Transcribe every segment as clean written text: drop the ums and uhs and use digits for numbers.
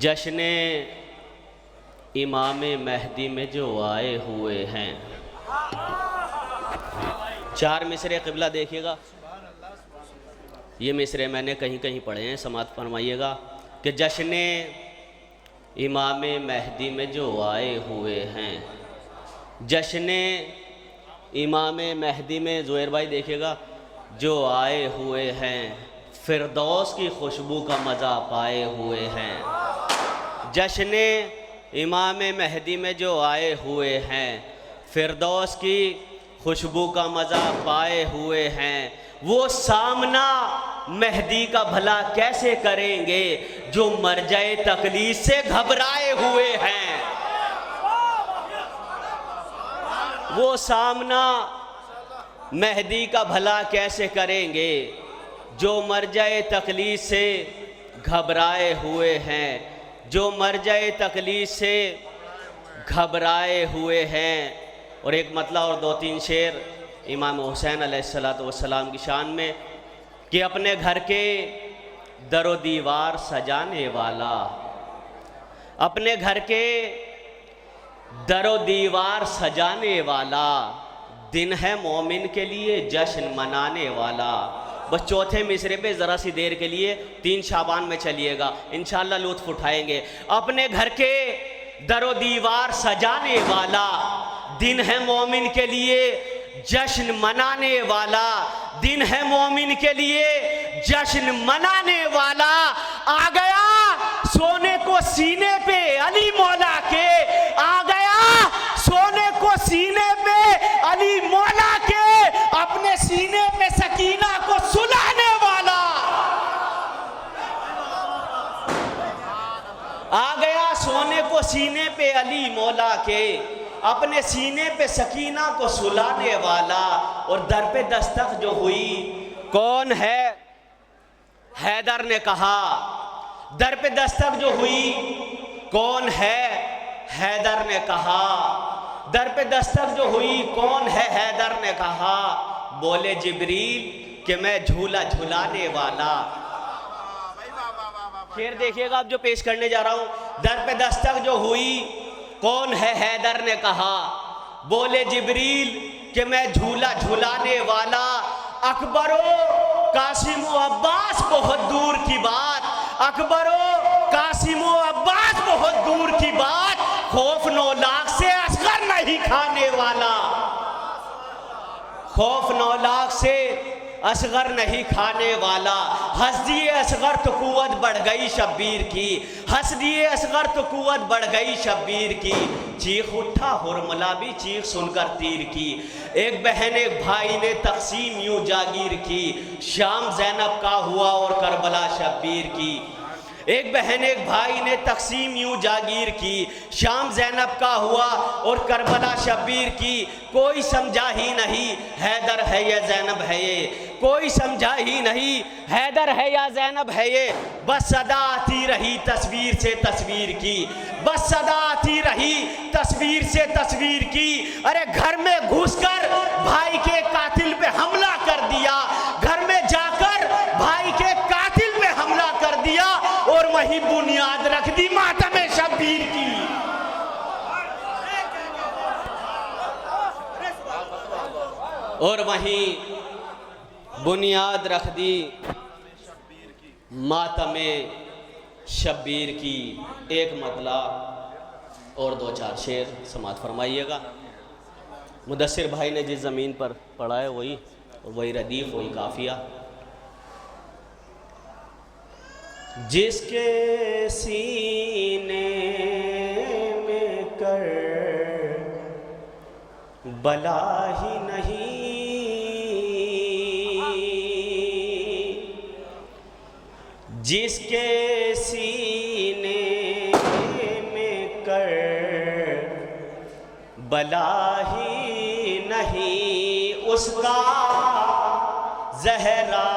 جشن امام مہدی میں جو آئے ہوئے ہیں. چار مصرے قبلہ دیکھیے گا. یہ مصرے میں نے کہیں کہیں پڑھے ہیں، سماعت فرمائیے گا کہ جشن امام مہدی میں جو آئے ہوئے ہیں. جشن امام مہدی میں زہیر بھائی دیکھیے گا جو آئے ہوئے ہیں، فردوس کی خوشبو کا مزہ پائے ہوئے ہیں. جشن امام مہدی میں جو آئے ہوئے ہیں، فردوس کی خوشبو کا مزہ پائے ہوئے ہیں. وہ سامنا مہدی کا بھلا کیسے کریں گے جو مرجع تقلید سے گھبرائے ہوئے ہیں. وہ سامنا مہدی کا بھلا کیسے کریں گے جو مرجع تقلید سے گھبرائے ہوئے ہیں. جو مرجع تقلید سے گھبرائے ہوئے ہیں. اور ایک مطلع اور دو تین شعر امام حسین علیہ السلام کی شان میں کہ اپنے گھر کے در و دیوار سجانے والا، اپنے گھر کے در و دیوار سجانے والا، دن ہے مومن کے لیے جشن منانے والا. بس چوتھے مصرے پہ ذرا سی دیر کے لیے 3 شعبان میں چلیے گا، انشاءاللہ لطف اٹھائیں گے. اپنے گھر کے در و دیوار سجانے والا، دن ہے مومن کے لیے جشن منانے والا، دن ہے مومن کے لیے جشن منانے والا. آ گیا سونے کو سینے پہ علی مولا کے، آ گیا سونے کو سینے پہ علی مولا کے، اپنے سینے پہ سکینہ کو سلانے والا. آ گیا سونے کو سینے پہ علی مولا کے، اپنے سینے پہ سکینہ کو سلانے والا. اور در پہ دستک جو ہوئی کون ہے؟ حیدر نے کہا. در پہ دستک جو ہوئی کون ہے؟ حیدر نے کہا. در پہ دستک جو ہوئی کون ہے؟ حیدر نے کہا. بولے جبریل کہ میں جھولا جھلانے والا. پھر دیکھیے گا اب جو پیش کرنے جا رہا ہوں. در پہ دستک جو ہوئی کون ہے؟ حیدر نے کہا. بولے جبریل کہ میں جھولا جھلانے والا. اکبر و قاسم و عباس بہت دور کی بات، اکبر و قاسم و عباس بہت دور کی بات، خوف 9 لاکھ سے اصغر نہیں کھانے والا. خوف 9 لاکھ سے اصغر نہیں کھانے والا. ہنس دیے اصغر تو قوت بڑھ گئی شبیر کی، ہنس دیے اصغر تو قوت بڑھ گئی شبیر کی. چیخ اٹھا ہرملا بھی چیخ سن کر تیر کی. ایک بہن ایک بھائی نے تقسیم یوں جاگیر کی، شام زینب کا ہوا اور کربلا شبیر کی. ایک بہن ایک بھائی نے تقسیم یوں جاگیر کی، شام زینب کا ہوا اور کربلا شبیر کی. کوئی سمجھا ہی نہیں حیدر ہے یا زینب ہے یہ، کوئی سمجھا ہی نہیں حیدر ہے یا زینب ہے یہ. بس صدا آتی رہی تصویر سے تصویر کی، بس صدا آتی رہی تصویر سے تصویر کی. ارے گھر میں گھس کر بھائی کے قاتل پہ حملہ کر دیا، گھر میں جا کر بھائی کے قاتل پہ حملہ کر دیا اور وہی بنیاد رکھ دی ماتم شبیر کی. اور وہیں بنیاد رکھ دی ماتم شبیر کی. ایک مطلع اور 2-4 شعر سماعت فرمائیے گا. مدثر بھائی نے جس زمین پر پڑھا ہے وہی ردیف وہی قافیہ. جس کے سینے میں کر بلا ہی نہیں، جس کے سینے میں کر بلا ہی نہیں، اس کا زہرا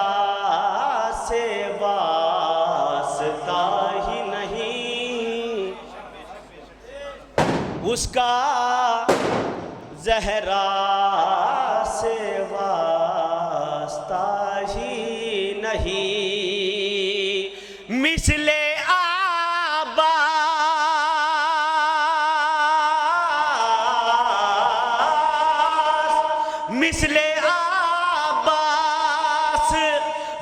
سے واسطہ ہی نہیں، اس کا زہرا سے واسطہ ہی نہیں. مثل آبا مثل عباس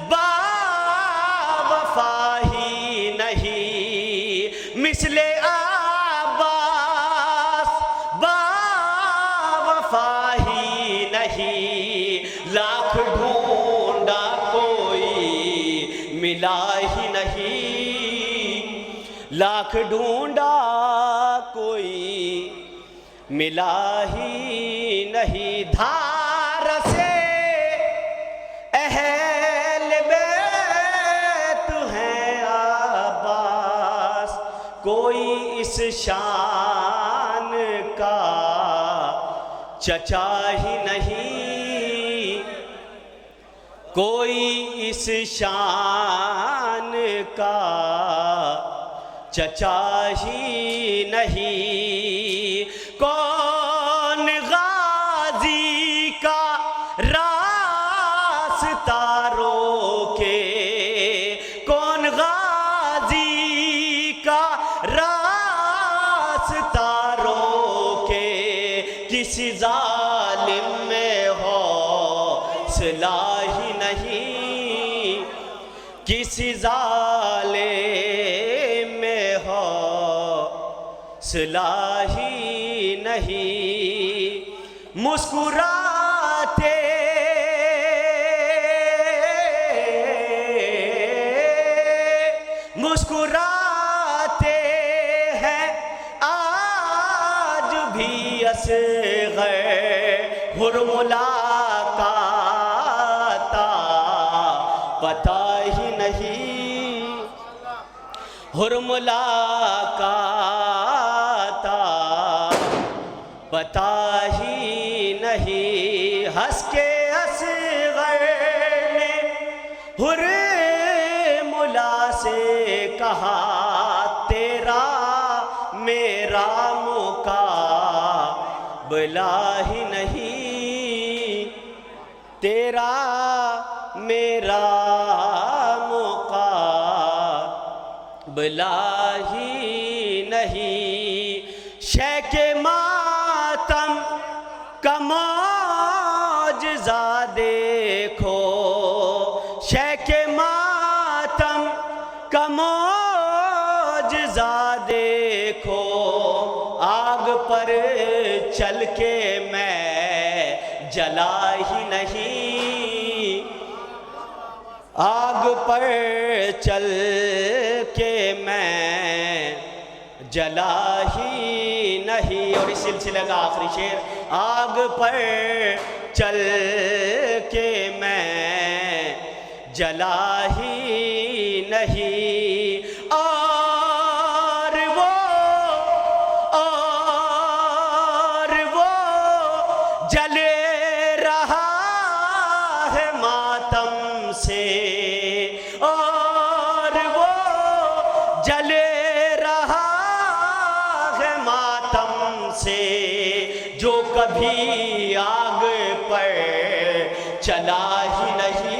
با وفا ہی نہیں، مثل عباس با وفا ہی نہیں، لاکھ ڈھونڈا کوئی ملا ہی نہیں، لاکھ ڈھونڈا کوئی ملا ہی نہیں۔ دھار سے اہل بیت ہیں عباس، کوئی اس شان کا چچا ہی نہیں، کوئی اس شان کا چچا ہی نہیں۔ کون غازی کا راستہ روکے، کون غازی کا راستہ روکے، کسی ظالم میں حوصلہ ہی نہیں، کسی ظالم میں حوصلہ ہی نہیں۔ مسکراتے مسکراتے ہیں آج بھی اصغر، ملاقات پتہ ہی نہیں، ملاقات پتہ ہی نہیں۔ ہنس کے اصغر نے حرملا سے کہا، تیرا میرا مقابلہ ہی نہیں، تیرا میرا مقابلہ ہی نہیں۔ شیخ ماتم کا معجزہ دیکھو، شیخ ماتم کا معجزہ دیکھو، آگ پر چل کے میں جلا ہی نہیں، آگ پر چل کے میں جلا ہی نہیں۔ اور اس سلسلے کا آخری شعر، آگ پر چل کے میں جلا ہی نہیں۔ اور وہ جل رہا ہے ماتم سے، اور وہ جل رہا ہے ماتم سے، جو کبھی آگ پر چلا ہی نہیں۔